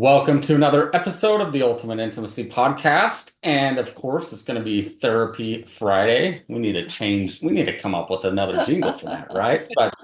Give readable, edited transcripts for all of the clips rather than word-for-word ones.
Welcome to another episode of the Ultimate Intimacy Podcast. And of course, it's going to be Therapy Friday. We need to come up with another jingle for that, right? But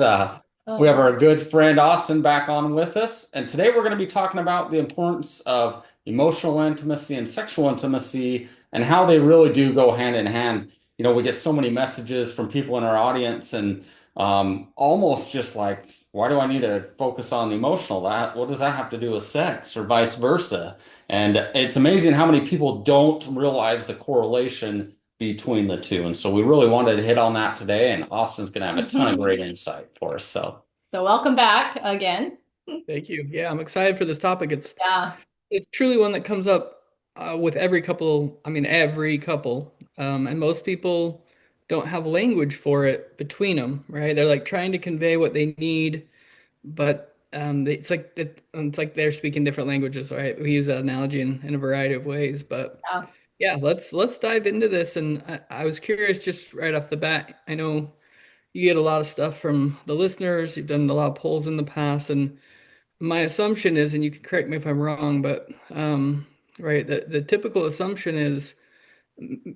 we have our good friend Austin back on with us. And today we're going to be talking about the importance of emotional intimacy and sexual intimacy and how they really do go hand in hand. We get so many messages from people in our audience and almost just like, why do I need to focus on emotional? What does that have to do with sex or vice versa? And it's amazing how many people don't realize the correlation between the two. And so we really wanted to hit on that today, and Austin's going to have a ton of great insight for us. So welcome back again. Thank you. Yeah, I'm excited for this topic. Yeah. It's truly one that comes up with every couple. I mean, every couple, and most people don't have language for it between them, right? They're like trying to convey what they need, but it's like they're speaking different languages, right? We use that analogy in a variety of ways, but Yeah. yeah, let's dive into this. And I was curious just right off the bat. I know you get a lot of stuff from the listeners. You've done a lot of polls in the past, and my assumption is, and you can correct me if I'm wrong, but right, the typical assumption is,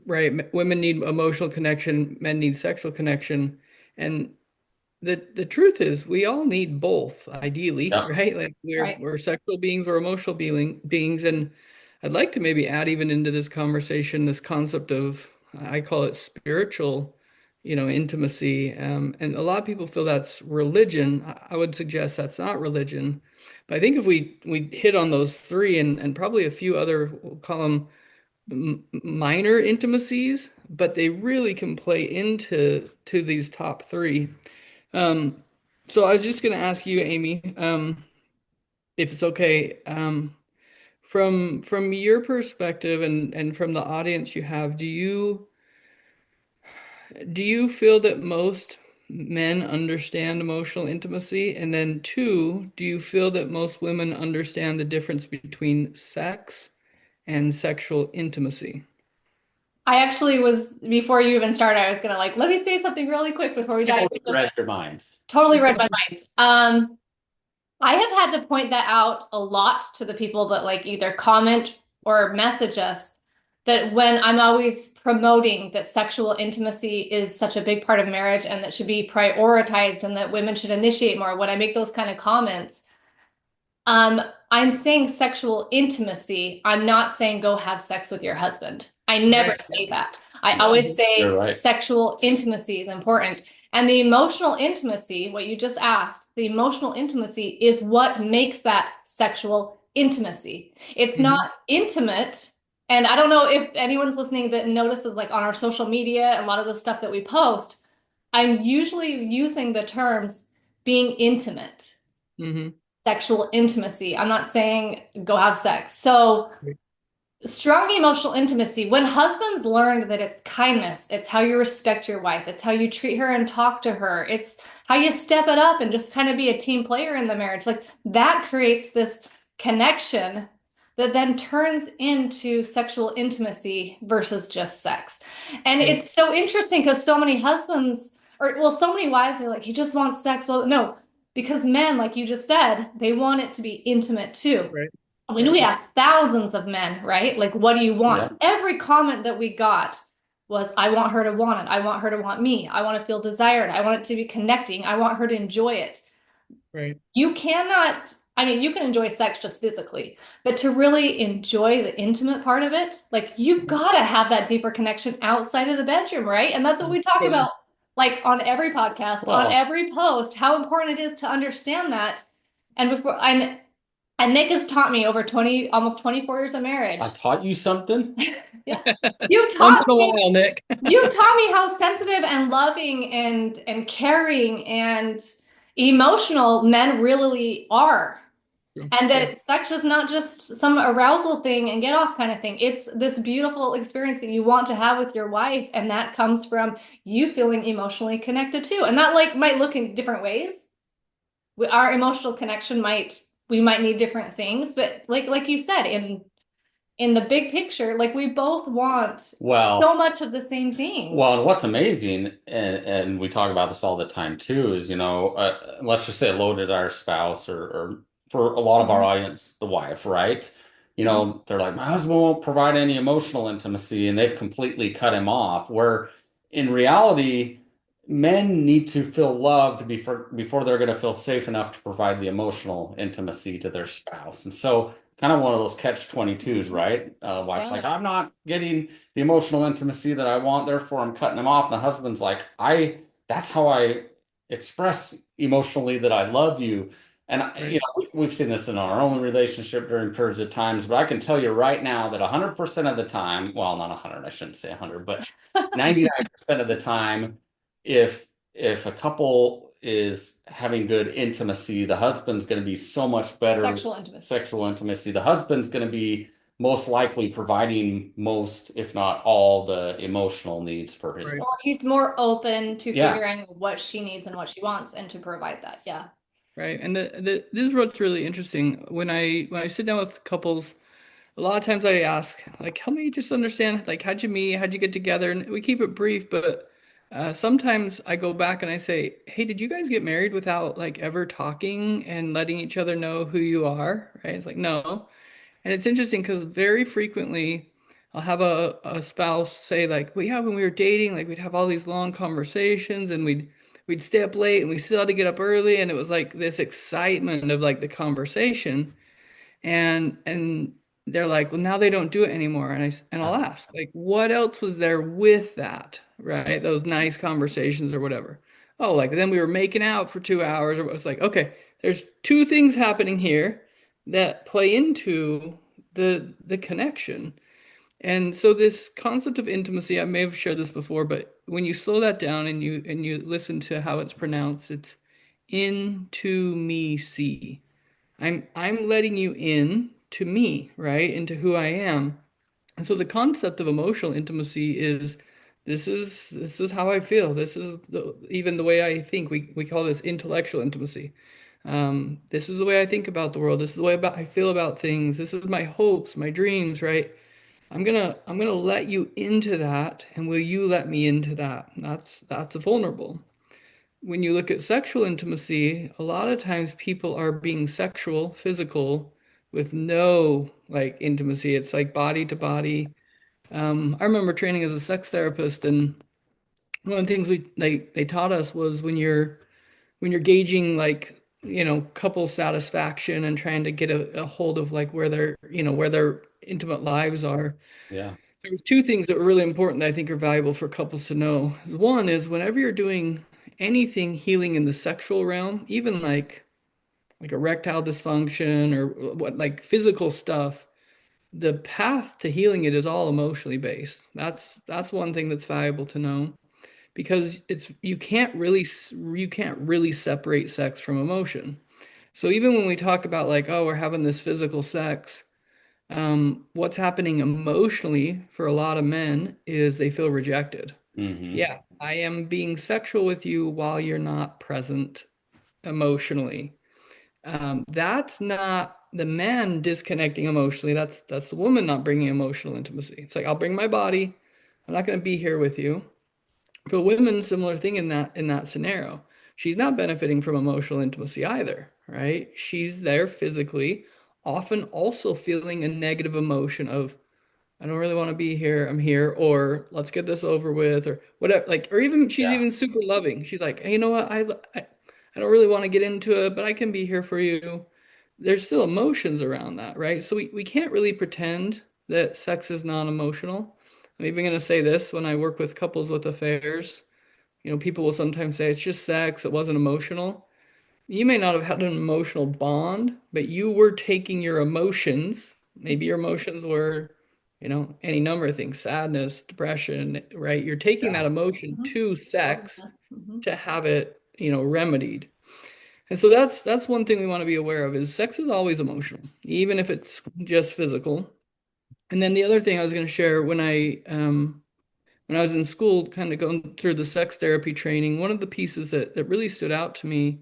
right, women need emotional connection, men need sexual connection, and the truth is we all need both, ideally, Yeah. right? Like Right. we're sexual beings, we're emotional beings, and I'd like to maybe add even into this conversation this concept of, I call it spiritual, intimacy. And a lot of people feel that's religion. I would suggest that's not religion. But I think if we hit on those three and probably a few other, we'll call them minor intimacies, but they really can play into these top three. Um, so I was just going to ask you, Amy, if it's okay, from your perspective and from the audience you have, do you feel that most men understand emotional intimacy? And then two, do you feel that most women understand the difference between sex and sexual intimacy? I actually was before you even started, I was gonna let me say something really quick before we dive Totally into read this. your minds. Totally read my mind. I have had to point that out a lot to the people that either comment or message us that when I'm always promoting that sexual intimacy is such a big part of marriage and that should be prioritized and that women should initiate more, when I make those kind of comments, Um, I'm saying sexual intimacy. I'm not saying go have sex with your husband. I never Right. say that. I Yeah, always you're say right. sexual intimacy is important. And the emotional intimacy, what you just asked, the emotional intimacy is what makes that sexual intimacy. It's not Hmm. intimate. And I don't know if anyone's listening that notices on our social media and a lot of the stuff that we post, I'm usually using the terms being intimate, Hmm. sexual intimacy. I'm not saying go have sex. So, strong emotional intimacy, when husbands learn that it's kindness, it's how you respect your wife, it's how you treat her and talk to her, it's how you step it up and just kind of be a team player in the marriage, that creates this connection that then turns into sexual intimacy versus just sex. And Right. it's so interesting because so many husbands, or well, so many wives are like, he just wants sex. Well, no, because men, like you just said, they want it to be intimate too. Right. I mean, Right. we asked thousands of men, right? Like, what do you Yeah. want? Every comment that we got was, I want her to want it. I want her to want me. I want to feel desired. I want it to be connecting. I want her to enjoy it. Right. You cannot, I mean, you can enjoy sex just physically, but to really enjoy the intimate part of it, you've got to have that deeper connection outside of the bedroom, right? And that's what we talk Totally. about, on every podcast, on Well, every post, how important it is to understand that. And Nick has taught me over 20, almost 24 years of I marriage. taught you something. Yeah. You Once taught in a me, while, Nick. you taught me how sensitive and loving and caring and emotional men really are. And Yeah. that sex is not just some arousal thing and get off kind of thing. It's this beautiful experience that you want to have with your wife, and that comes from you feeling emotionally connected too. And that might look in different ways. Our emotional connection we might need different things, but like you said, in the big picture, we both want so Well, much of the same things. Well, and what's amazing, and we talk about this all the time too, is let's just say a low desire spouse or for a lot of our Mhm. audience, the wife, right? Mhm. They're like, my husband won't provide any emotional intimacy, and they've completely cut him off. Where in reality, men need to feel loved before they're going to feel safe enough to provide the emotional intimacy to their spouse. And so, kind of one of those catch 22s, Mhm. right? Wife's like, Stand. I'm not getting the emotional intimacy that I want, therefore I'm cutting him off. And the husband's like, that's how I express emotionally that I love you. And Right. we've seen this in our own relationship during periods of times, but I can tell you right now that 100% of the time, well, not 100, I shouldn't say 100, but 99% of the time, if a couple is having good intimacy, the husband's going to be so much better Sexual intimacy. sexual intimacy. The husband's going to be most likely providing most, if not all, the emotional needs for his Right. wife. Or he's more open to Yeah. figuring what she needs and what she wants and to provide that. Yeah. Right. And this is what's really interesting. When I sit down with couples, a lot of times I ask, like, help me just understand, like, how'd you meet? How'd you get together? And we keep it brief, but sometimes I go back and I say, hey, did you guys get married without like ever talking and letting each other know who you are? Right? It's like, no. And it's interesting because very frequently I'll have a spouse say like, well, yeah, when we were dating, like we'd have all these long conversations and we'd stay up late and we still had to get up early and it was like this excitement of like the conversation. And they're like, well, now they don't do it anymore. And I'll ask, like, what else was there with that, right? Those nice conversations or whatever. Oh, like then we were making out for 2 hours, or it's like, okay, there's two things happening here that play into the connection. And so this concept of intimacy, I may have shared this before, but when you slow that down and you listen to how it's pronounced, it's into me see. I'm letting you in to me, right? Into who I am. And so the concept of emotional intimacy is this is how I feel. This is even the way I think. We call this intellectual intimacy. This is the way I think about the world. This is the way I feel about things. This is my hopes, my dreams, right? I'm gonna let you into that, and will you let me into that? That's vulnerable. When you look at sexual intimacy, a lot of times people are being sexual, physical, with no like intimacy. It's like body to body. I remember training as a sex therapist, and one of the things they taught us was when you're gauging like couple satisfaction and trying to get a hold of like where their intimate lives are. Yeah. There's two things that are really important that I think are valuable for couples to know. One is whenever you're doing anything healing in the sexual realm, even like erectile dysfunction or what like physical stuff, the path to healing it is all emotionally based. That's one thing that's valuable to know because it's you can't really separate sex from emotion. So even when we talk about like, oh, we're having this physical sex, what's happening emotionally for a lot of men is they feel rejected. Hmm. Yeah, I am being sexual with you while you're not present emotionally. That's not the man disconnecting emotionally. That's the woman not bringing emotional intimacy. It's like I'll bring my body. I'm not going to be here with you. For women, similar thing in that scenario. She's not benefiting from emotional intimacy either, right? She's there physically, often also feeling a negative emotion of I don't really want to be here. I'm here, or let's get this over with, or whatever. Like, or even she's Yeah. even super loving. She's like, hey, you know what? I don't really want to get into it, but I can be here for you. There's still emotions around that, right? So we can't really pretend that sex is non-emotional. I'm even going to say this when I work with couples with affairs. People will sometimes say it's just sex, it wasn't emotional. You may not have had an emotional bond, but you were taking your emotions. Maybe your emotions were, any number of things, sadness, depression, right? You're taking that Yeah. emotion Mhm. to sex Closeness. Mhm. to have it, remedied. And so that's one thing we want to be aware of is sex is always emotional, even if it's just physical. And then the other thing I was going to share when I was in school, kind of going through the sex therapy training, one of the pieces that really stood out to me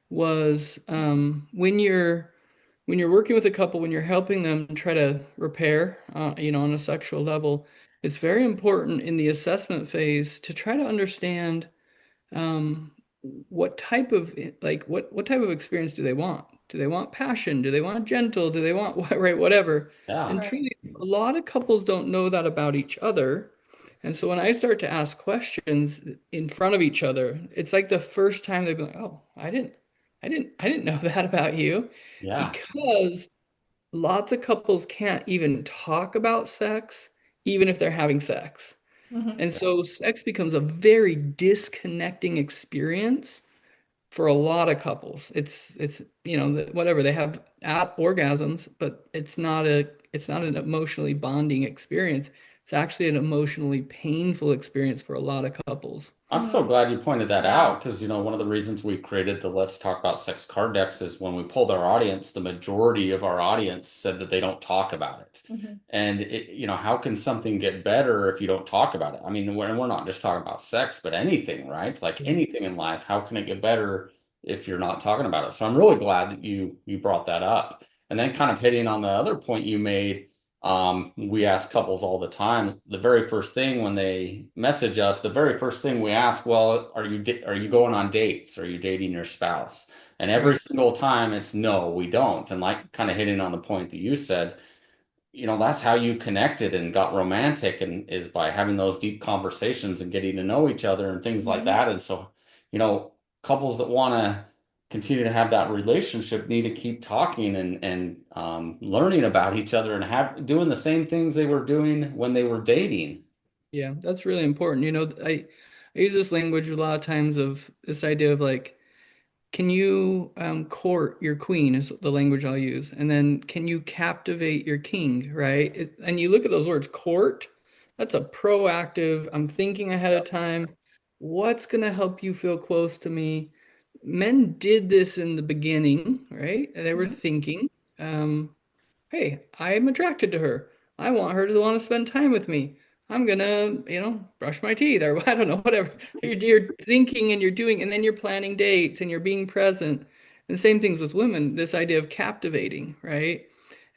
was when you're working with a couple, when you're helping them try to repair, on a sexual level, it's very important in the assessment phase to try to understand um, what type of like what type of experience do they want? Do they want passion? Do they want gentle? Do they want what, right, whatever? Yeah. And Right. truly, a lot of couples don't know that about each other. And so when I start to ask questions in front of each other, it's like the first time they've been like, "Oh, I didn't know that about you," Yeah. because lots of couples can't even talk about sex, even if they're having sex. Mhm. And so sex becomes a very disconnecting experience for a lot of couples. Whatever they have orgasms, but it's not an emotionally bonding experience. It's actually an emotionally painful experience for a lot of couples. I'm so glad you pointed that Yeah. out because, one of the reasons we created the Let's Talk About Sex card decks is when we polled our audience, the majority of our audience said that they don't talk about it. Mhm. And how can something get better if you don't talk about it? I mean, we're not just talking about sex, but anything, right? Like Yeah. anything in life, how can it get better if you're not talking about it? So I'm really glad that you brought that up. And then kind of hitting on the other point you made, we ask couples all the time. The very first thing when they message us, the very first thing we ask, well, are you going on dates? Are you dating your spouse? And every Right. single time it's no, we don't. And like kind of hitting on the point that you said, that's how you connected and got romantic and is by having those deep conversations and getting to know each other and things like Mhm. that. And so, you know, couples that want to continue to have that relationship need to keep talking and learning about each other and have doing the same things they were doing when they were dating. Yeah, that's really important. I use this language a lot of times of this idea of like, can you court your queen is the language I'll use. And then can you captivate your king, right? And you look at those words, court, that's a proactive, I'm thinking ahead of time. What's going to help you feel close to me? Men did this in the beginning, right? They were Mhm. thinking. Um, hey, I'm attracted to her. I want her to want to spend time with me. I'm gonna, brush my teeth or I don't know, whatever. You're thinking and you're doing, and then you're planning dates and you're being present. And the same things with women, this idea of captivating, right?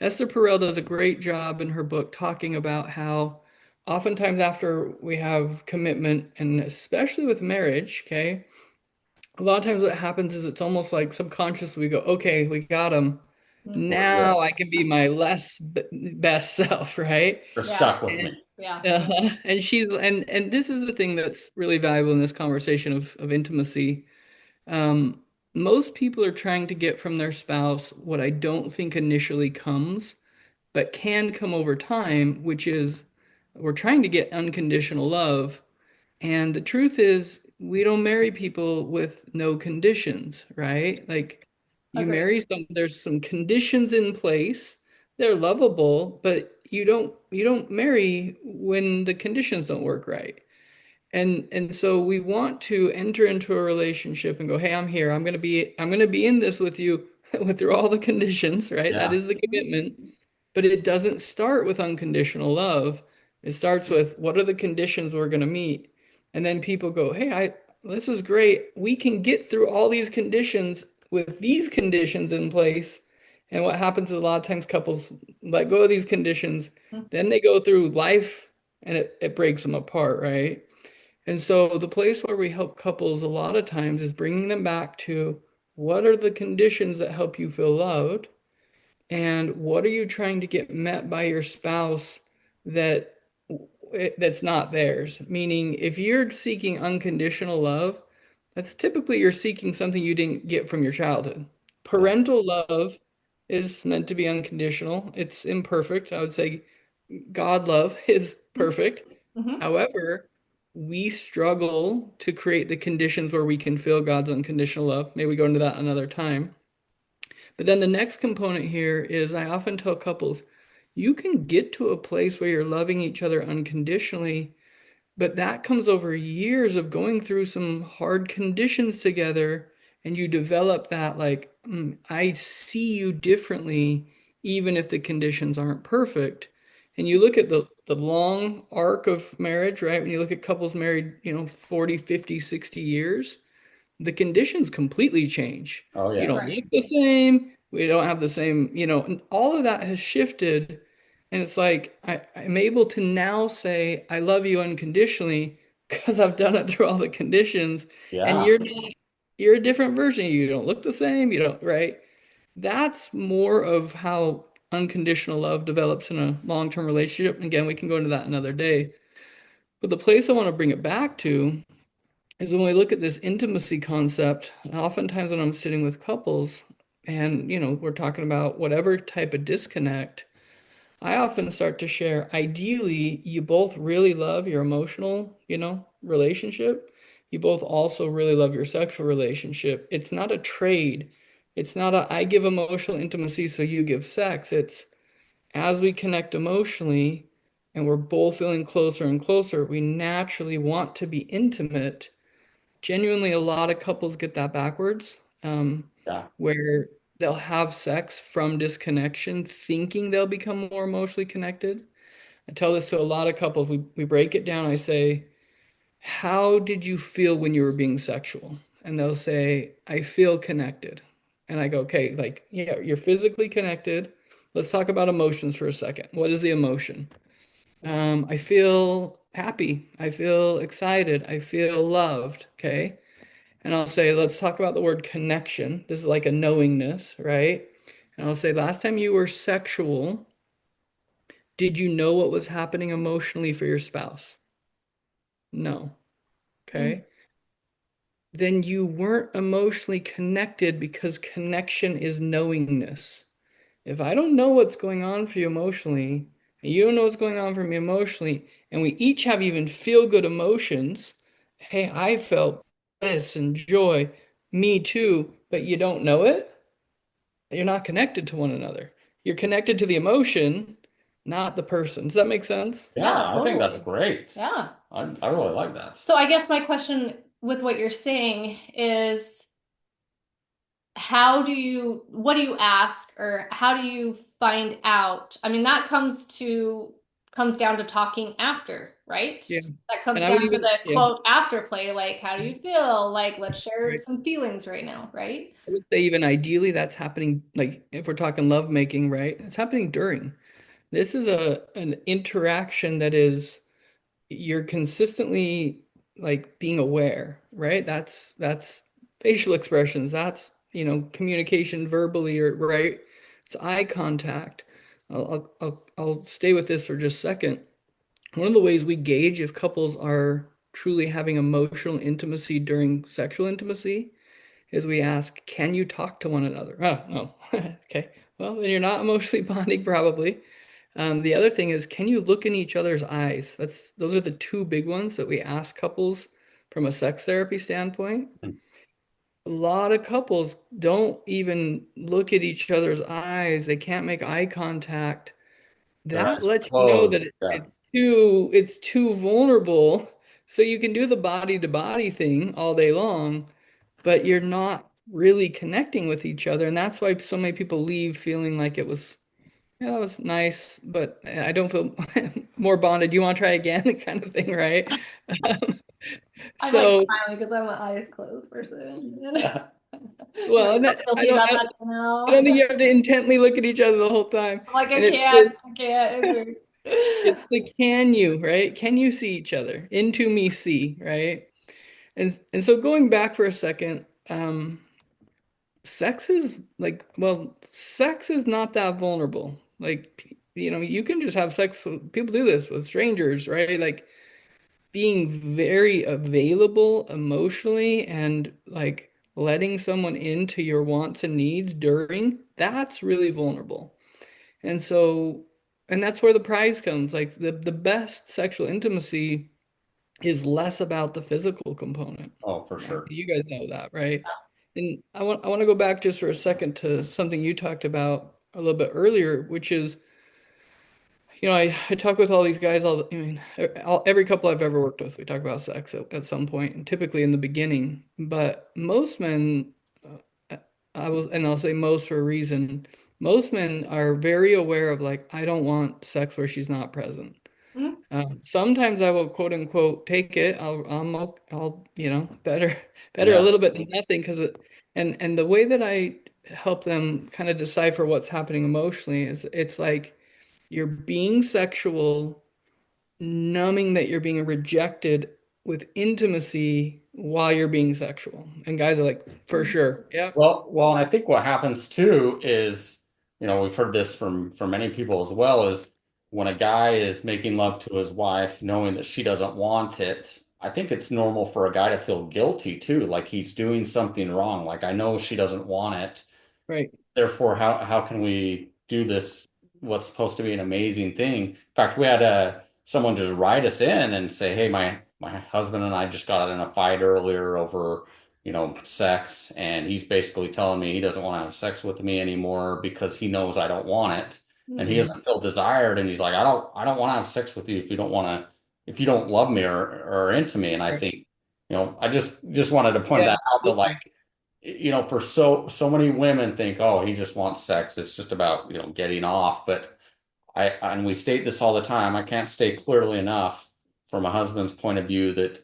Esther Perel does a great job in her book talking about how oftentimes after we have commitment, and especially with marriage, okay, a lot of times what happens is it's almost like subconsciously we go, okay, we got him. Mhm. We're good. Now I can be my best self, right? They're Yeah. stuck with And me. Yeah. and this is the thing that's really valuable in this conversation of intimacy. Um, Most people are trying to get from their spouse what I don't think initially comes, but can come over time, which is we're trying to get unconditional love, and the truth is, we don't marry people with no conditions, right? Like you Agreed. marry there's some conditions in place. They're lovable, but you don't marry when the conditions don't work right. And so we want to enter into a relationship and go, "Hey, I'm here. I'm going to be in this with you with through all the conditions, right? That Yeah. is the commitment." But it doesn't start with unconditional love. It starts with what are the conditions we're going to meet? And then people go, "Hey, I this is great. We can get through all these conditions with these conditions in place." And what happens is a lot of times couples let go of these conditions, Mhm. then they go through life and it breaks them apart, right? And so the place where we help couples a lot of times is bringing them back to what are the conditions that help you feel loved and what are you trying to get met by your spouse that that's not theirs? Meaning if you're seeking unconditional love, that's typically you're seeking something you didn't get from your childhood. Yeah. Parental love is meant to be unconditional. It's imperfect. I would say God love is perfect. Mhm. However, we struggle to create the conditions where we can feel God's unconditional love. Maybe we go into that another time. But then the next component here is I often tell couples, you can get to a place where you're loving each other unconditionally, but that comes over years of going through some hard conditions together, and you develop that like, I see you differently, even if the conditions aren't perfect. And you look at the long arc of marriage, right? When you look at couples married, 40, 50, 60 years, the conditions completely change. Oh You yeah. don't Right. look the same. We don't have the same, and all of that has shifted. And it's like I'm able to now say, I love you unconditionally because I've done it through all the conditions. And Yeah. you're a different version. You don't look the same. You don't, right? That's more of how unconditional love develops in a long-term relationship. Again, we can go into that another day. But the place I want to bring it back to is when we look at this intimacy concept, oftentimes when I'm sitting with couples and, we're talking about whatever type of disconnect, I often start to share, ideally, you both really love your emotional, relationship. You both also really love your sexual relationship. It's not a trade. It's not a I give emotional intimacy, so you give sex. It's as we connect emotionally and we're both feeling closer and closer, we naturally want to be intimate. Genuinely, a lot of couples get that backwards, Yeah. where they'll have sex from disconnection, thinking they'll become more emotionally connected. I tell this to a lot of couples. We break it down. I say, how did you feel when you were being sexual? And they'll say, I feel connected. And I go, okay, like, yeah, you're physically connected. Let's talk about emotions for a second. What is the emotion? I feel happy. I feel excited. I feel loved. Okay. And I'll say, let's talk about the word connection. This is like a knowingness, right? And I'll say, last time you were sexual, did you know what was happening emotionally for your spouse? No. Mm. Okay. Then you weren't emotionally connected because connection is knowingness. If I don't know what's going on for you emotionally, and you don't know what's going on for me emotionally, and we each have even feel good emotions, hey, I felt bliss and joy, me too, but you don't know it, you're not connected to one another. You're connected to the emotion, not the person. Does that make sense? Yeah, Yeah, I think that's totally. great. Yeah. I really like that. So I guess my question with what you're saying is what do you ask or how do you find out? I mean, that comes down to talking after, right? Yeah. That comes And I would down to even, the yeah, quote after play, like, how do you feel? Like, let's share right. some feelings right now, right? I would say even ideally that's happening, like if we're talking love making, right? It's happening during. This is an interaction that is you're consistently like being aware, right? That's facial expressions. That's, communication verbally or right. It's eye contact. I'll stay with this for just a second. One of the ways we gauge if couples are truly having emotional intimacy during sexual intimacy is we ask, can you talk to one another? Oh, no. Okay. Well, then you're not emotionally bonding, probably. The other thing is, can you look in each other's eyes? Those are the two big ones that we ask couples from a sex therapy standpoint. A lot of couples don't even look at each other's eyes. They can't make eye contact. Their That eyes lets you know that closed. Yeah. it's too vulnerable. So you can do the body to body thing all day long, but you're not really connecting with each other. And that's why so many people leave feeling like it was, yeah, that was nice, but I don't feel more bonded. You want to try again? Kind of thing, right? Um, I'm like so, smiling because I'm an eyes closed person. well, I'm guilty about that I now. don't think you have to intently look at each other the whole time. I'm like, And it's the, I can't. It's weird. it's the can you, right? Can you see each other? Into me see, right? And so going back for a second, sex is like, well, sex is not that vulnerable. Like, you can just have sex with people do this with strangers, right? Like being very available emotionally and like letting someone into your wants and needs during, that's really vulnerable. And so, and that's where the prize comes. Like the best sexual intimacy is less about the physical component. Oh, for Right? sure. You guys know that, right? And I want to go back just for a second to something you talked about a little bit earlier, which is, I talk with all these guys I mean, every couple I've ever worked with, we talk about sex at some point, and typically in the beginning. But most men, and I'll say most for a reason, most men are very aware of like, I don't want sex where she's not present. Mhm. Sometimes I will quote unquote take it. I'll better a Yeah. little bit than nothing because and the way that I help them kind of decipher what's happening emotionally is it's like you're being sexual, numbing that you're being rejected with intimacy while you're being sexual. And guys are like, for sure. Yep. And I think what happens too is, we've heard this from many people as well, is when a guy is making love to his wife, knowing that she doesn't want it, I think it's normal for a guy to feel guilty too, like he's doing something wrong. Like I know she doesn't want it. Right. Therefore, how can we do this, what's supposed to be an amazing thing? In fact, we had someone just write us in and say, hey, my husband and I just got in a fight earlier over, sex, and he's basically telling me he doesn't want to have sex with me anymore because he knows I don't want it. And he Mhm. doesn't feel desired, and he's like, I don't want to have sex with you if you don't want to, if you don't love me or into me. And I Right. think, I just wanted to point Yeah. that out, that like, for so many women think, oh, he just wants sex. It's just about, getting off. But and we state this all the time. I can't state clearly enough from a husband's point of view that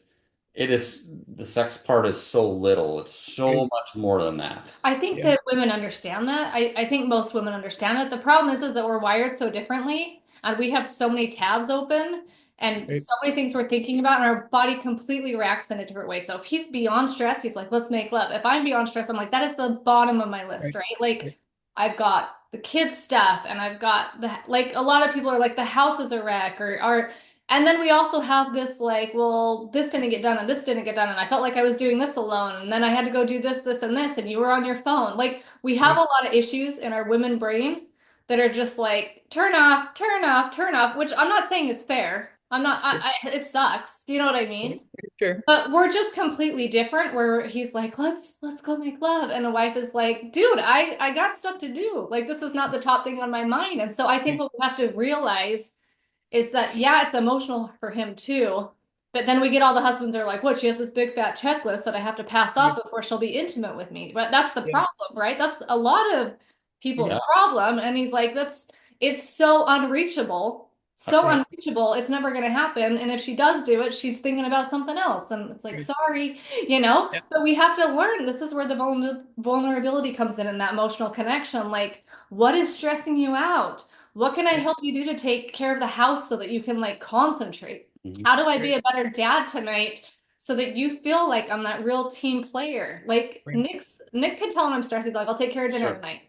it is the sex part is so little. It's so Right. much more than that. I think Yeah. that women understand that. I think most women understand it. The problem is that we're wired so differently and we have so many tabs open and Right. so many things we're thinking about, and our body completely reacts in a different way. So if he's beyond stress, he's like, let's make love. If I'm beyond stress, I'm like, that is the bottom of my list, Right. right? Like Right. I've got the kids stuff and I've got like a lot of people are like the house is a wreck or and then we also have this like, well, this didn't get done and this didn't get done. And I felt like I was doing this alone. And then I had to go do this, this, and this. And you were on your phone. Like we have a Right. lot of issues in our women brain that are just like, turn off, turn off, turn off, which I'm not saying is fair. I'm not, Sure. it sucks. Do you know what I Right. mean? Sure. But we're just completely different where he's like, let's go make love. And the wife is like, dude, I got stuff to do. Like this is not the top thing on my mind. And so I think Right. what we have to realize is that yeah, it's emotional for him too. But then we get all the husbands are like, what? She has this big fat checklist that I have to pass Right. off before she'll be intimate with me. But that's the Yeah. problem, right? That's a lot of people's Yeah. problem. And he's like, it's so unreachable, so Right. unreachable. It's never going to happen. And if she does do it, she's thinking about something else. And it's like, Right. sorry, Yeah. but we have to learn. This is where the vulnerability comes in that emotional connection. Like, what is stressing you out? What can I Right. help you do to take care of the house so that you can like concentrate? Mhm. How do I be Right. a better dad tonight so that you feel like I'm that real team player? Like Right. Nick can tell when I'm stressed. He's like, I'll take care of dinner Sure. tonight.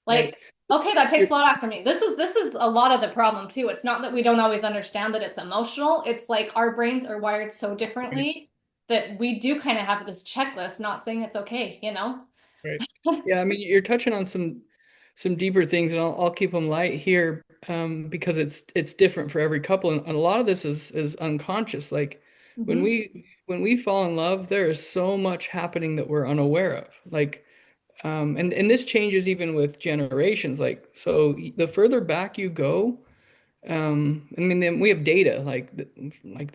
Right. Like, okay, that takes You're a lot after me. This is a lot of the problem too. It's not that we don't always understand that it's emotional. It's like our brains are wired so right. differently that we do kind of have this checklist, not saying it's okay? Right. Yeah, I mean, you're touching on some deeper things, and I'll keep them light here, because it's different for every couple, and a lot of this is unconscious. Like Hmm. when we fall in love, there is so much happening that we're unaware of. Like, and this changes even with generations. Like, so the further back you go, I mean, then we have data like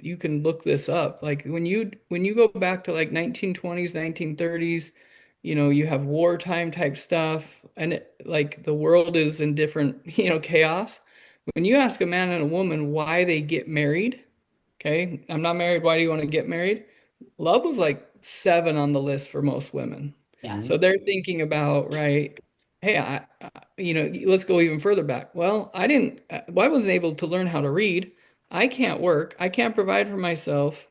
you can look this up. Like when you go back to like 1920s, 1930s, you have wartime type stuff, and like the world is in different, chaos. When you ask a man and a woman why they get married, okay, I'm not married, why do you want to get married? Love was like seven on the list for most women. Yeah. Mhm. So they're thinking about, right, hey, let's go even further back. Well, I wasn't able to learn how to read. I can't work. I can't provide for myself.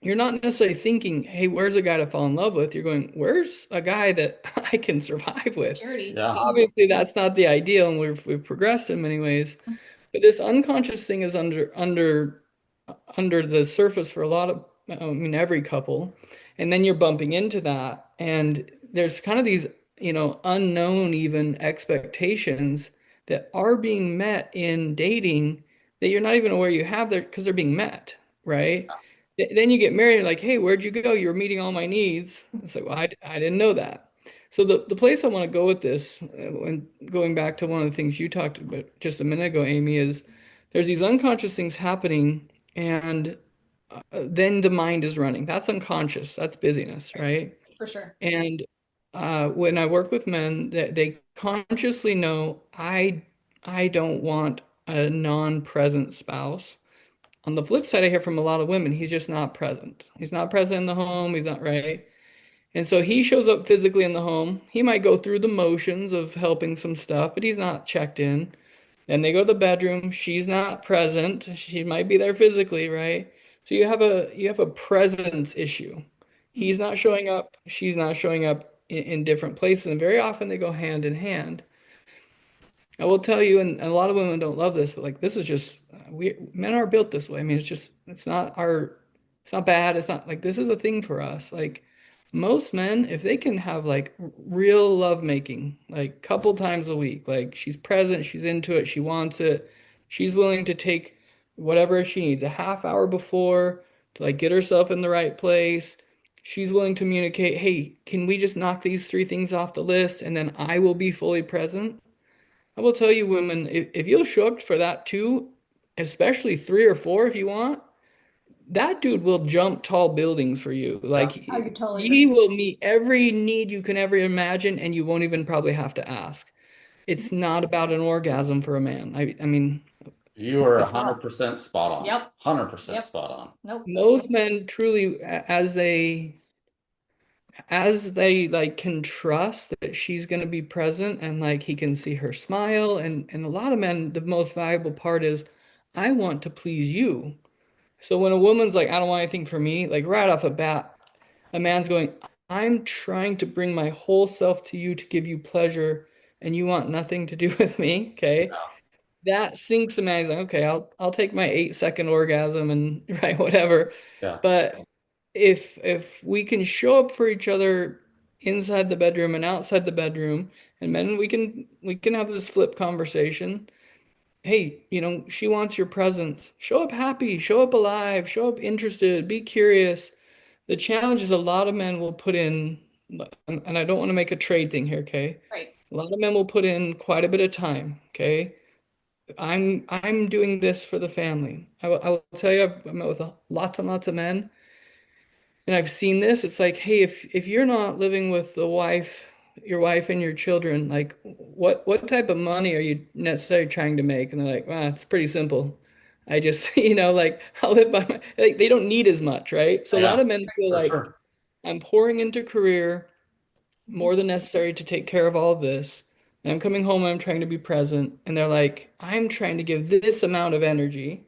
You're not necessarily thinking, hey, where's a guy to fall in love with? You're going, where's a guy that I can survive with? Security. Yeah. Obviously, that's not the ideal, and we've progressed in many ways. But this unconscious thing is under the surface for a lot of, I mean, every couple. And then you're bumping into that. And there's kind of these, unknown even expectations that are being met in dating that you're not even aware you have there because they're being met, right? Then you get married and like, hey, where'd you go? You're meeting all my needs. It's like, well, I didn't know that. So the place I want to go with this, when going back to one of the things you talked about just a minute ago, Amy, is there's these unconscious things happening, and then the mind is running. That's unconscious. That's busyness, Right. right? For sure. And when I work with men, that they consciously know I don't want a non-present spouse. On the flip side, I hear from a lot of women, he's just not present. He's not present in the home. He's not right. And so he shows up physically in the home. He might go through the motions of helping some stuff, but he's not checked in. Then they go to the bedroom. She's not present. She might be there physically, right? So you have a presence issue. He's not showing up, she's not showing up in different places, and very often they go hand in hand. I will tell you, and a lot of women don't love this, but like this is just we men are built this way. I mean, it's not bad. It's not like this is a thing for us. Like most men, if they can have like real love making, like couple times a week, like she's present, she's into it, she wants it, she's willing to take whatever she needs, a half hour before to like get herself in the right place. She's willing to communicate, hey, can we just knock these three things off the list and then I will be fully present? I will tell you, women, if you'll show up for that too, especially three or four if you want, that dude will jump tall buildings for you. Yeah. Like I could totally he agree. will meet every need you can ever imagine, and you won't even probably have to ask. It's not about an orgasm for a man. I mean, You are it's not. 100% spot on. Yep. 100% Yep. spot on. Nope. Most men truly, as they like can trust that she's going to be present and like he can see her smile and a lot of men the most valuable part is I want to please you. So when a woman's like I don't want anything for me, like right off the bat a man's going I'm trying to bring my whole self to you to give you pleasure and you want nothing to do with me, okay? Yeah. That sinks a man. He's like, okay, I'll take my 8 second orgasm and right, whatever. Yeah. But if we can show up for each other inside the bedroom and outside the bedroom, and men, we can have this flip conversation. Hey, she wants your presence. Show up happy, show up alive, show up interested, be curious. The challenge is a lot of men will put in, and I don't want to make a trade thing here, okay? Right. A lot of men will put in quite a bit of time, okay? I'm doing this for the family. I will tell you, I've met with lots and lots of men, and I've seen this. It's like, hey, if you're not living with your wife and your children, like what type of money are you necessarily trying to make? And they're like, well, it's pretty simple. I just, like I'll live by my like they don't need as much, right? So a lot Yeah, of men feel for like sure. I'm pouring into career more than necessary to take care of all of this. And I'm coming home, I'm trying to be present. And they're like, I'm trying to give this amount of energy.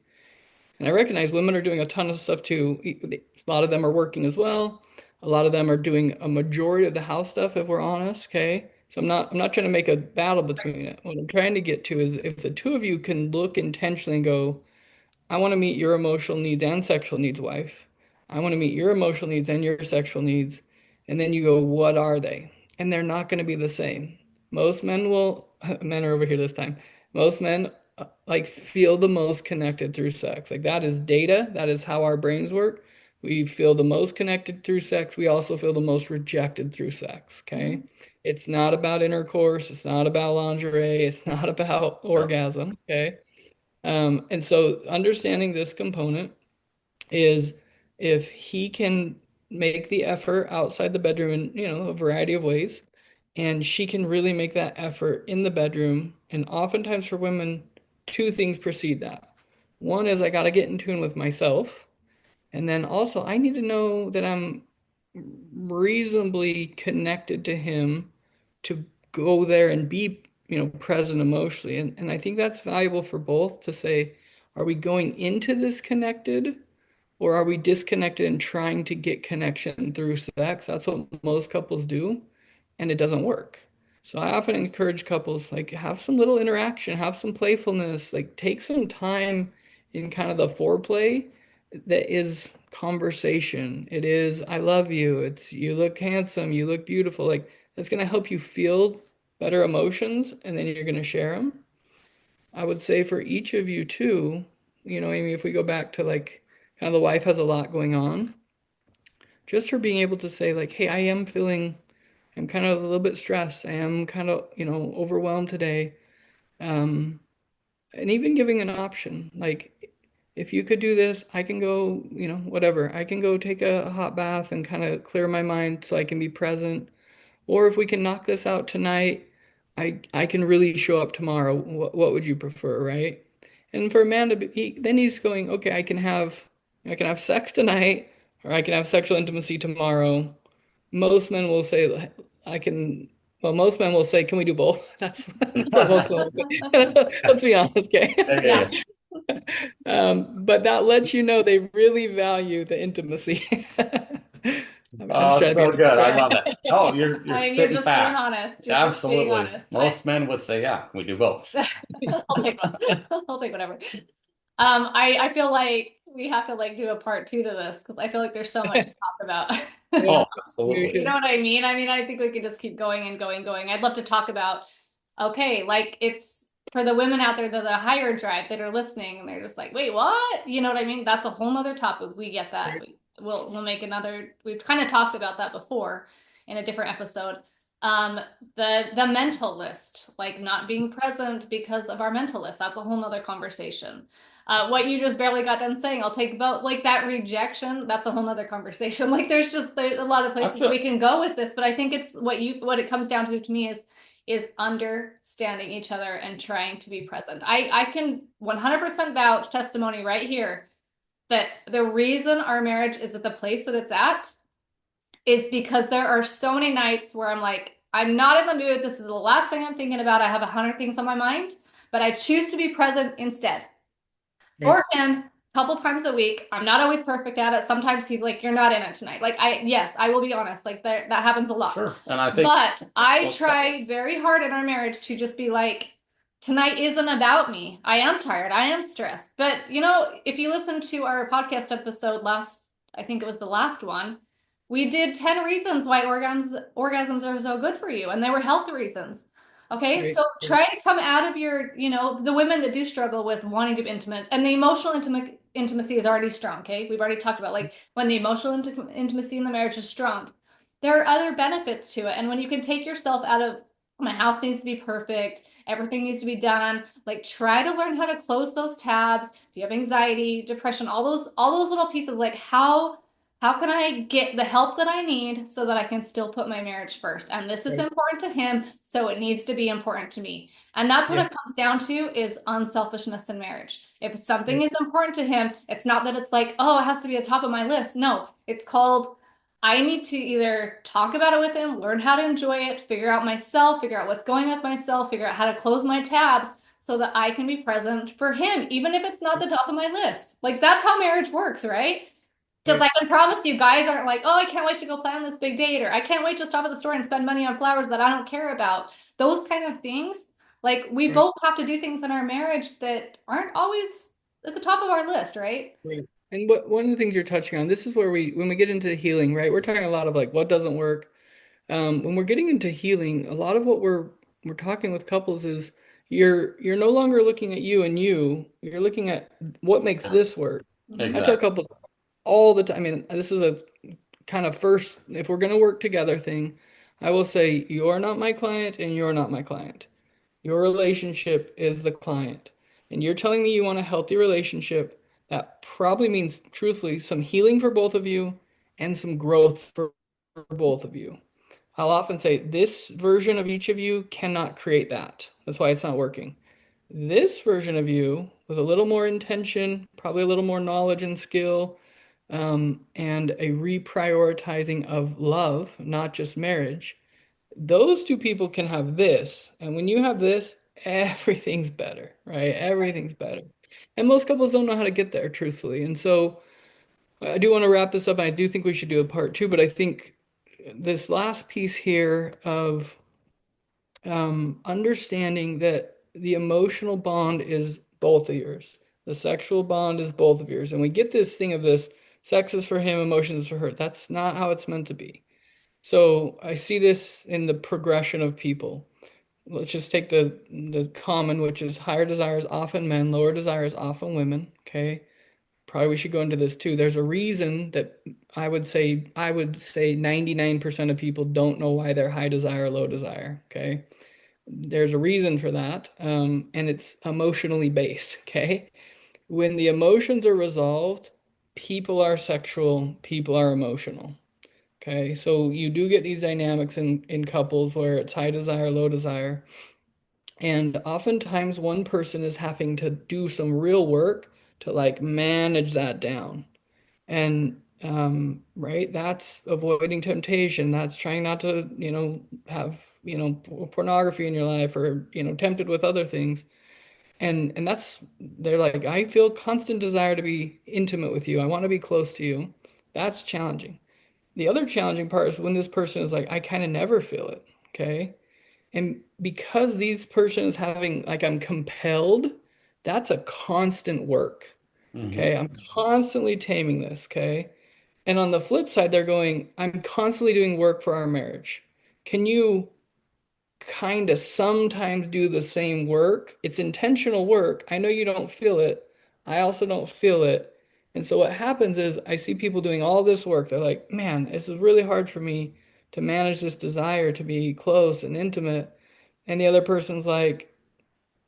And I recognize women are doing a ton of stuff too. A lot of them are working as well. A lot of them are doing a majority of the house stuff, if we're honest, okay? So I'm not trying to make a battle between it. What I'm trying to get to is if the two of you can look intentionally and go, I want to meet your emotional needs and sexual needs, wife. I want to meet your emotional needs and your sexual needs. And then you go, what are they? And they're not going to be the same. Most men will, men are over here this time. Most men like feel the most connected through sex. Like that is data. That is how our brains work. We feel the most connected through sex. We also feel the most rejected through sex. Okay. Mhm. It's not about intercourse. It's not about lingerie. It's not about Yep. orgasm. Okay. And so understanding this component is if he can make the effort outside the bedroom in, a variety of ways, and she can really make that effort in the bedroom. And oftentimes for women, two things precede that. One is I got to get in tune with myself. And then also I need to know that I'm reasonably connected to him to go there and be, present emotionally. And I think that's valuable for both to say, are we going into this connected or are we disconnected and trying to get connection through sex? That's what most couples do, and it doesn't work. So I often encourage couples like have some little interaction, have some playfulness, like take some time in kind of the foreplay that is conversation. It is, I love you. It's, you look handsome. You look beautiful. Like, that's going to help you feel better emotions, and then you're going to share them. I would say for each of you too, I mean, if we go back to like kind of the wife has a lot going on, just her being able to say, like, hey, I'm kind of a little bit stressed. I am kind of, overwhelmed today. Um, and even giving an option, like if you could do this, I can go, whatever. I can go take a hot bath and kind of clear my mind so I can be present. Or if we can knock this out tonight, I can really show up tomorrow. What would you prefer, right? And for Amanda, then he's going, okay, I can have sex tonight, or I can have sexual intimacy tomorrow. Most men will say, I can. Well, most men will say, can we do both? That's what most men will say. Let's be honest, okay? Yeah. Hey, But that lets you know they really value the intimacy. I'm just Oh, it's trying to be so honest. good. I love it. Oh, you're I mean, you're spitting just being facts. honest. You're just being Absolutely. honest. Most men would say, yeah, we do both. I'll take I'll take whatever. I feel like we have to like do a part two to this because I feel like there's so much to talk about. Yeah, Oh, we absolutely. You know should. what I mean? I mean, I think we could just keep going and going, going. I'd love to talk about, okay, like it's for the women out there that are higher drive that are listening and they're just like, wait, what? You know what I mean? That's a whole nother topic. We get that. We'll make another, we've kind of talked about that before in a different episode. Um, the mental list, like not being present because of our mental list. That's a whole nother conversation. What you just barely got done saying, I'll take about like that rejection. That's a whole nother conversation. Like there's a lot of I places feel we can go with this, but I think it's what it comes down to me is understanding each other and trying to be present. I can 100% vouch testimony right here that the reason our marriage is at the place that it's at is because there are so many nights where I'm like, I'm not in the mood. This is the last thing I'm thinking about. I have 100 things on my mind, but I choose to be present instead Right. for him a couple times a week. I'm not always perfect at it. Sometimes he's like, "You're not in it tonight." Like yes, I will be honest. Like that happens a lot. sure. And I think But that's I most try couples. very hard in our marriage to just be like, tonight isn't about me. I am tired. I am stressed. But if you listen to our podcast episode last, I think it was the last one, we did 10 reasons why orgasms are so good for you, and they were health reasons. Okay, Right. so try to come out of your, the women that do struggle with wanting to be intimate, and the emotional intimacy is already strong. Okay, we've already talked about like when the emotional intimacy in the marriage is strong, there are other benefits to it. And when you can take yourself out of my house needs to be perfect, everything needs to be done, like try to learn how to close those tabs. If you have anxiety, depression, all those little pieces, like how can I get the help that I need so that I can still put my marriage first? And this is Right. important to him, so it needs to be important to me. And that's what Yeah. it comes down to is unselfishness in marriage. If something Right. is important to him, it's not that it's like, oh, it has to be at the top of my list. No, it's called I need to either talk about it with him, learn how to enjoy it, figure out myself, figure out what's going with myself, figure out how to close my tabs so that I can be present for him, even if it's not the top of my list. Like that's how marriage works, right? Because Right. I can promise you, guys aren't like, oh, I can't wait to go plan this big date, or I can't wait to stop at the store and spend money on flowers that I don't care about. Those kind of things. Like, we Right. both have to do things in our marriage that aren't always at the top of our list, right? Right. And what one of the things you're touching on, this is where when we get into healing, right? We're talking a lot of like what doesn't work. When we're getting into healing, a lot of what we're talking with couples is you're no longer looking at you and you're looking at what makes this work. I Mhm. tell Exactly. couples all the time. I mean, this is a kind of first, if we're going to work together thing, I will say, you're not my client and you're not my client. Your relationship is the client. And you're telling me you want a healthy relationship. That probably means, truthfully, some healing for both of you and some growth for both of you. I'll often say, this version of each of you cannot create that. That's why it's not working. This version of you, with a little more intention, probably a little more knowledge and skill, and a reprioritizing of love, not just marriage, those two people can have this. And when you have this, everything's better, right? Everything's better. And most couples don't know how to get there, truthfully. And so I do want to wrap this up. I do think we should do a part two, but I think this last piece here of understanding that the emotional bond is both of yours. The sexual bond is both of yours. And we get this thing of this sex is for him, emotions for her. That's not how it's meant to be. So I see this in the progression of people. Let's just take the common, which is higher desires often men, lower desires often women. Okay. Probably we should go into this too. There's a reason that I would say 99% of people don't know why they're high desire, low desire. Okay. There's a reason for that, and it's emotionally based. Okay. When the emotions are resolved, people are sexual, people are emotional. Okay. So you do get these dynamics in couples where it's high desire, low desire. And oftentimes one person is having to do some real work to like manage that down. And right, that's avoiding temptation. That's trying not to, have, pornography in your life or, tempted with other things. And that's, they're like, I feel constant desire to be intimate with you. I want to be close to you. That's challenging. The other challenging part is when this person is like, I kind of never feel it. Okay. And because these person is having, like, I'm compelled, that's a constant work. Hmm. Okay. I'm constantly taming this. Okay. And on the flip side, they're going, I'm constantly doing work for our marriage. Can you kind of sometimes do the same work? It's intentional work. I know you don't feel it. I also don't feel it. And so what happens is I see people doing all this work. They're like, man, this is really hard for me to manage this desire to be close and intimate. And the other person's like,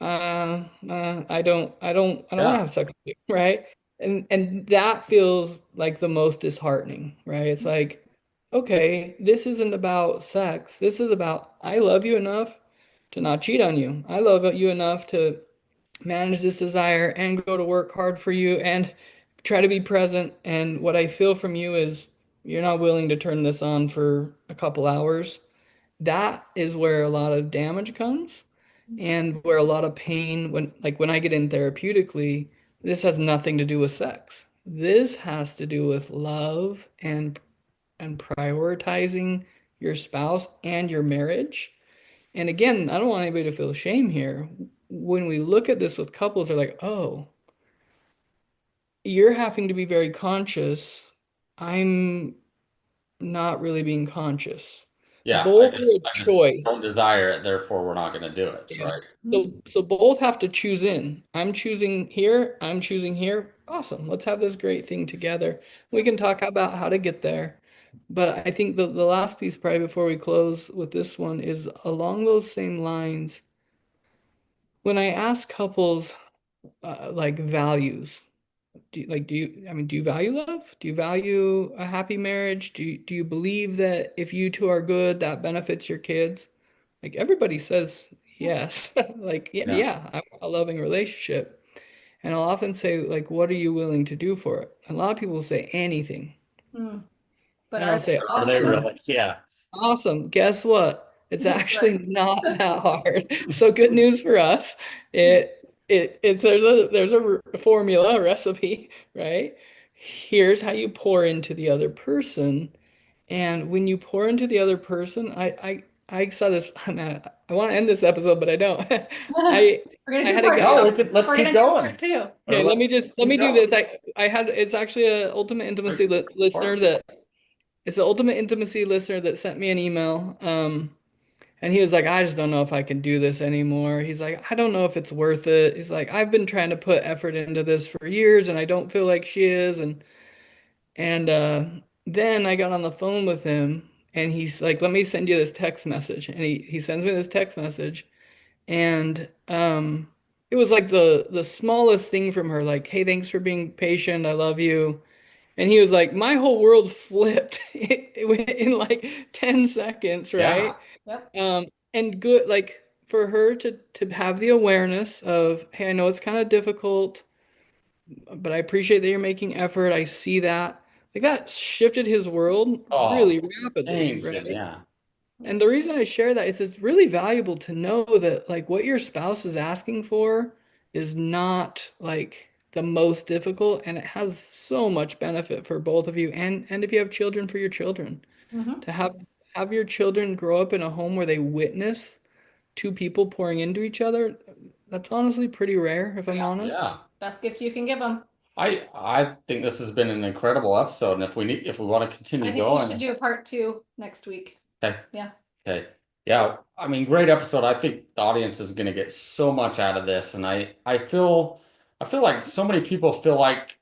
I don't want to Yeah. have sex with you, right? And that feels like the most disheartening, right? It's like, okay, this isn't about sex. This is about I love you enough to not cheat on you. I love you enough to manage this desire and go to work hard for you and try to be present. And what I feel from you is you're not willing to turn this on for a couple hours. That is where a lot of damage comes and where a lot of pain when I get in therapeutically, this has nothing to do with sex. This has to do with love and prioritizing your spouse and your marriage. And again, I don't want anybody to feel shame here. When we look at this with couples, they're like, "Oh, you're having to be very conscious. I'm not really being conscious." Yeah. I Both are just a I just choice. don't desire it, therefore we're not going to do it, Yeah. right? So both have to choose in. I'm choosing here, I'm choosing here. Awesome. Let's have this great thing together. We can talk about how to get there. But I think the last piece, probably before we close with this one, is along those same lines. When I ask couples like values, do you value love? Do you value a happy marriage? Do you believe that if you two are good, that benefits your kids? Like everybody says yes. Like, yeah, Yeah. yeah, I want a loving relationship. And I'll often say, like, what are you willing to do for it? And a lot of people will say anything. Mm. But And I'll are they? say, Are they awesome, really? Yeah. awesome. Guess what? It's Right. actually not that hard. So good news for us. There's a formula, a recipe, right? Here's how you pour into the other person. And when you pour into the other person, I saw this, man, I want to end this episode, but I don't. I We're gonna I do had a part guy. No, two. let's We're keep gonna do going. part two. Or Okay, let's let keep me do going. this. I had it's actually a ultimate intimacy listener Part. that it's an ultimate intimacy listener that sent me an email. And he was like, I just don't know if I can do this anymore. He's like, I don't know if it's worth it. He's like, I've been trying to put effort into this for years and I don't feel like she is. And then I got on the phone with him and he's like, let me send you this text message. And he sends me this text message. And it was like the smallest thing from her, like, hey, thanks for being patient. I love you. And he was like, my whole world flipped in like 10 seconds, Yeah. right? Yep. And good, like for her to have the awareness of, hey, I know it's kind of difficult, but I appreciate that you're making effort. I see that. Like that shifted his world Oh, really rapidly, changed him. right? Yeah. And the reason I share that is it's really valuable to know that like what your spouse is asking for is not like the most difficult and it has so much benefit for both of you and if you have children for your children Hmm. to have your children grow up in a home where they witness two people pouring into each other, that's honestly pretty rare if I'm Pretty awesome. honest. Yeah. Best gift you can give them. I think this has been an incredible episode, and if we want to I continue think we should going, do a part two next week. okay, Yeah. okay, yeah. I mean, great episode. I think the audience is going to get so much out of this, and I feel like so many people feel like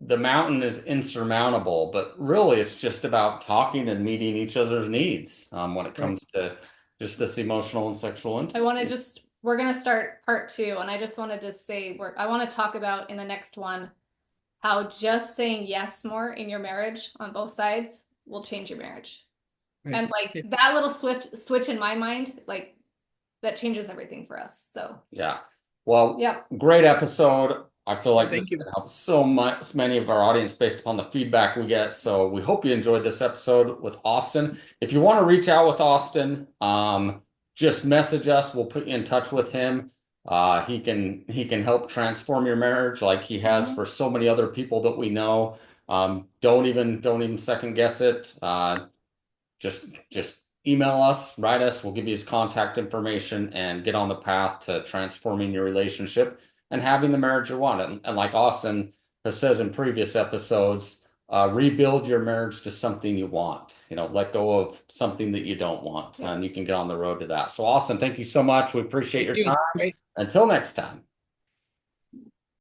the mountain is insurmountable, but really it's just about talking and meeting each other's needs when it Right. comes to just this emotional and sexual I want to intimacy. just, we're going to start part two. And I just wanted to say, I want to talk about in the next one how just saying yes more in your marriage on both sides will change your marriage. Right. And like Yeah. that little switch in my mind, like that changes everything for us. So, Yeah. Well, yep. great episode. I feel Yeah, like this thank is you. going to help so much, many of our audience based upon the feedback we get. So we hope you enjoyed this episode with Austin. If you want to reach out with Austin, just message us. We'll put you in touch with him. He can help transform your marriage like he has for so many other people that we know. Don't even second guess it. Just email us, write us. We'll give you his contact information and get on the path to transforming your relationship and having the marriage you want. And like Austin has says in previous episodes, rebuild your marriage to something you want. Let go of something that you don't want, and you can get on the road to that. So, Austin, thank you so much. We appreciate your time. Great. Until next time.